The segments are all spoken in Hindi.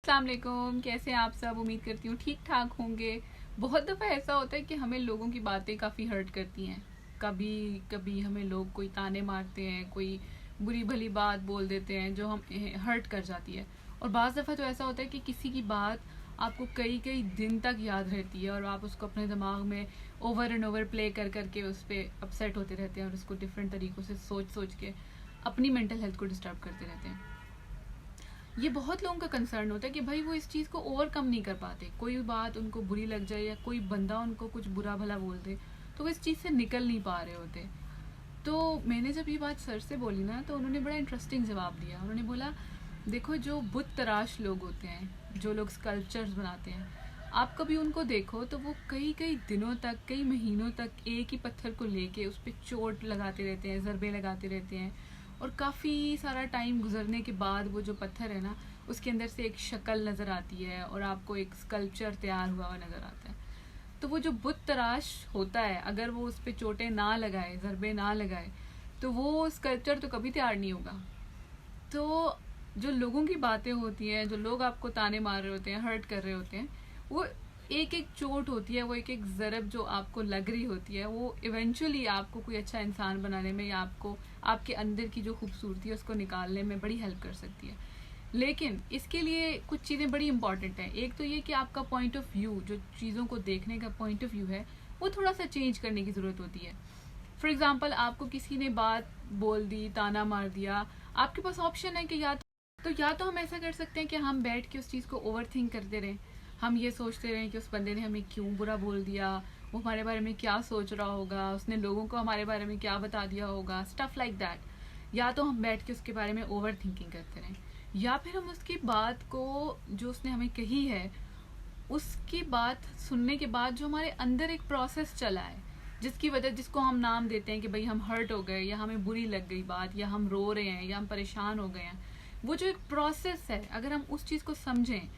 अस्सलाम वालेकुम, कैसे हैं आप सब। उम्मीद करती हूँ ठीक ठाक होंगे। बहुत दफ़ा ऐसा होता है कि हमें लोगों की बातें काफ़ी हर्ट करती हैं। कभी कभी हमें लोग कोई ताने मारते हैं, कोई बुरी भली बात बोल देते हैं जो हम हर्ट कर जाती है। और बाज़ दफ़ा तो ऐसा होता है कि किसी की बात आपको कई कई दिन तक याद रहती है और आप उसको अपने दिमाग में ओवर एंड ओवर प्ले कर करके उस पर अपसेट होते रहते हैं और उसको डिफरेंट तरीक़ों से सोच सोच के अपनी मेंटल हेल्थ को डिस्टर्ब करते रहते हैं। ये बहुत लोगों का कंसर्न होता है कि भाई वो इस चीज़ को ओवरकम नहीं कर पाते। कोई बात उनको बुरी लग जाए या कोई बंदा उनको कुछ बुरा भला बोल दे तो वो इस चीज़ से निकल नहीं पा रहे होते। तो मैंने जब ये बात सर से बोली ना तो उन्होंने बड़ा इंटरेस्टिंग जवाब दिया। उन्होंने बोला, देखो जो बुत तराश लोग होते हैं, जो लोग स्कल्पचर्स बनाते हैं, आप कभी उनको देखो तो वो कई कई दिनों तक, कई महीनों तक एक ही पत्थर को लेके उस पर चोट लगाते रहते हैं, ज़रबे लगाते रहते हैं। और काफ़ी सारा टाइम गुजरने के बाद वो जो पत्थर है ना, उसके अंदर से एक शक्ल नज़र आती है और आपको एक स्कल्पचर तैयार हुआ नज़र आता है। तो वो जो बुत तराश होता है, अगर वो उस पर चोटें ना लगाए, ज़रबे ना लगाए, तो वो स्कल्पचर तो कभी तैयार नहीं होगा। तो जो लोगों की बातें होती हैं, जो लोग आपको ताने मार रहे होते हैं, हर्ट कर रहे होते हैं, वो एक एक चोट होती है, वो एक एक ज़रब जो आपको लग रही होती है, वो इवेंचुअली आपको कोई अच्छा इंसान बनाने में या आपको आपके अंदर की जो खूबसूरती है उसको निकालने में बड़ी हेल्प कर सकती है। लेकिन इसके लिए कुछ चीज़ें बड़ी इंपॉर्टेंट हैं। एक तो ये कि आपका पॉइंट ऑफ व्यू, जो चीज़ों को देखने का पॉइंट ऑफ व्यू है, वो थोड़ा सा चेंज करने की ज़रूरत होती है। फॉर एग्ज़ाम्पल, आपको किसी ने बात बोल दी, ताना मार दिया, आपके पास ऑप्शन है कि या तो हम ऐसा कर सकते हैं कि हम बैठ के उस चीज़ को ओवर थिंक करते रहें। हम ये सोचते रहें कि उस बंदे ने हमें क्यों बुरा बोल दिया, वो हमारे बारे में क्या सोच रहा होगा, उसने लोगों को हमारे बारे में क्या बता दिया होगा, स्टफ लाइक दैट। या तो हम बैठ के उसके बारे में ओवर थिंकिंग करते रहें, या फिर हम उसकी बात को, जो उसने हमें कही है, उसकी बात सुनने के बाद जो हमारे अंदर एक प्रोसेस चला है, जिसकी वजह, जिसको हम नाम देते हैं कि भाई हम हर्ट हो गए, या हमें बुरी लग गई बात, या हम रो रहे हैं, या हम परेशान हो गए हैं, वो जो एक प्रोसेस है, अगर हम उस चीज़ को समझें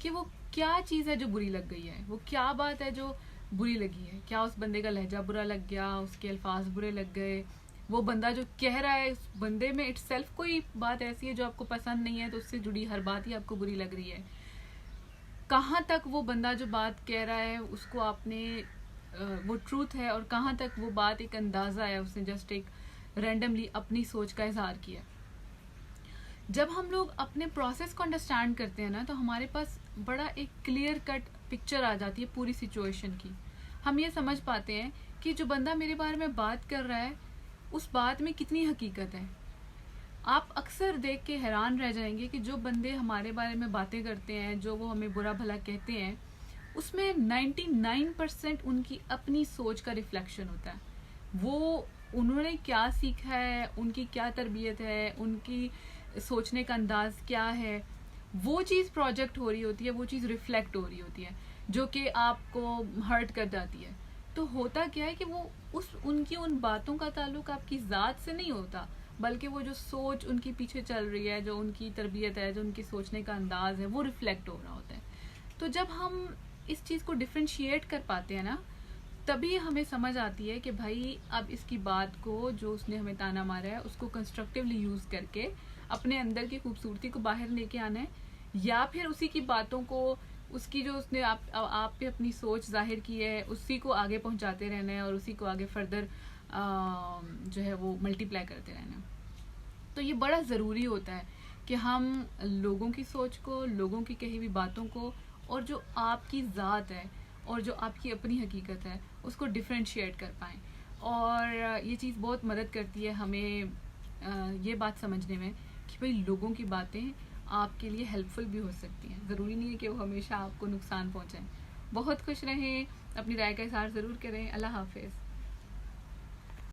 कि वो क्या चीज़ है जो बुरी लग गई है, वो क्या बात है जो बुरी लगी है, क्या उस बंदे का लहजा बुरा लग गया, उसके अल्फाज बुरे लग गए, वो बंदा जो कह रहा है, उस बंदे में इटसेल्फ कोई बात ऐसी है जो आपको पसंद नहीं है तो उससे जुड़ी हर बात ही आपको बुरी लग रही है। कहाँ तक वो बंदा जो बात कह रहा है उसको आपने वो ट्रूथ है, और कहाँ तक वो बात एक अंदाज़ा है, उसने जस्ट एक रैंडमली अपनी सोच का इजहार किया। जब हम लोग अपने प्रोसेस को अंडरस्टैंड करते हैं ना, तो हमारे पास बड़ा एक क्लियर कट पिक्चर आ जाती है पूरी सिचुएशन की। हम ये समझ पाते हैं कि जो बंदा मेरे बारे में बात कर रहा है, उस बात में कितनी हकीकत है। आप अक्सर देख के हैरान रह जाएंगे कि जो बंदे हमारे बारे में बातें करते हैं, जो वो हमें बुरा भला कहते हैं, उसमें 99% उनकी अपनी सोच का रिफ्लेक्शन होता है। वो उन्होंने क्या सीखा है, उनकी क्या तरबियत है, उनकी सोचने का अंदाज क्या है, वो चीज़ प्रोजेक्ट हो रही होती है, वो चीज़ रिफ्लेक्ट हो रही होती है, जो कि आपको हर्ट कर जाती है। तो होता क्या है कि वो उनकी उन बातों का ताल्लुक आपकी ज़ात से नहीं होता, बल्कि वो जो सोच उनकी पीछे चल रही है, जो उनकी तरबियत है, जो उनकी सोचने का अंदाज है, वो रिफ्लेक्ट हो रहा होता है। तो जब हम इस चीज़ को डिफ्रेंशिएट कर पाते हैं ना, तभी हमें समझ आती है कि भाई अब इसकी बात को, जो उसने हमें ताना मारा है, उसको कंस्ट्रक्टिवली यूज़ करके अपने अंदर की खूबसूरती को बाहर लेके आना है, या फिर उसी की बातों को, उसकी जो उसने आप पे अपनी सोच जाहिर की है, उसी को आगे पहुंचाते रहना है और उसी को आगे फर्दर जो है वो मल्टीप्लाई करते रहना है। तो ये बड़ा ज़रूरी होता है कि हम लोगों की सोच को, लोगों की कही हुई बातों को, और जो आपकी ज़ात है और जो आपकी अपनी हकीकत है, उसको डिफ्रेंशिएट कर पाएँ। और ये चीज़ बहुत मदद करती है हमें ये बात समझने में कि भाई लोगों की बातें आपके लिए हेल्पफुल भी हो सकती हैं। ज़रूरी नहीं है कि वो हमेशा आपको नुकसान पहुँचाएँ। बहुत खुश रहें, अपनी राय का इज़हार ज़रूर करें। अल्लाह हाफ़िज़।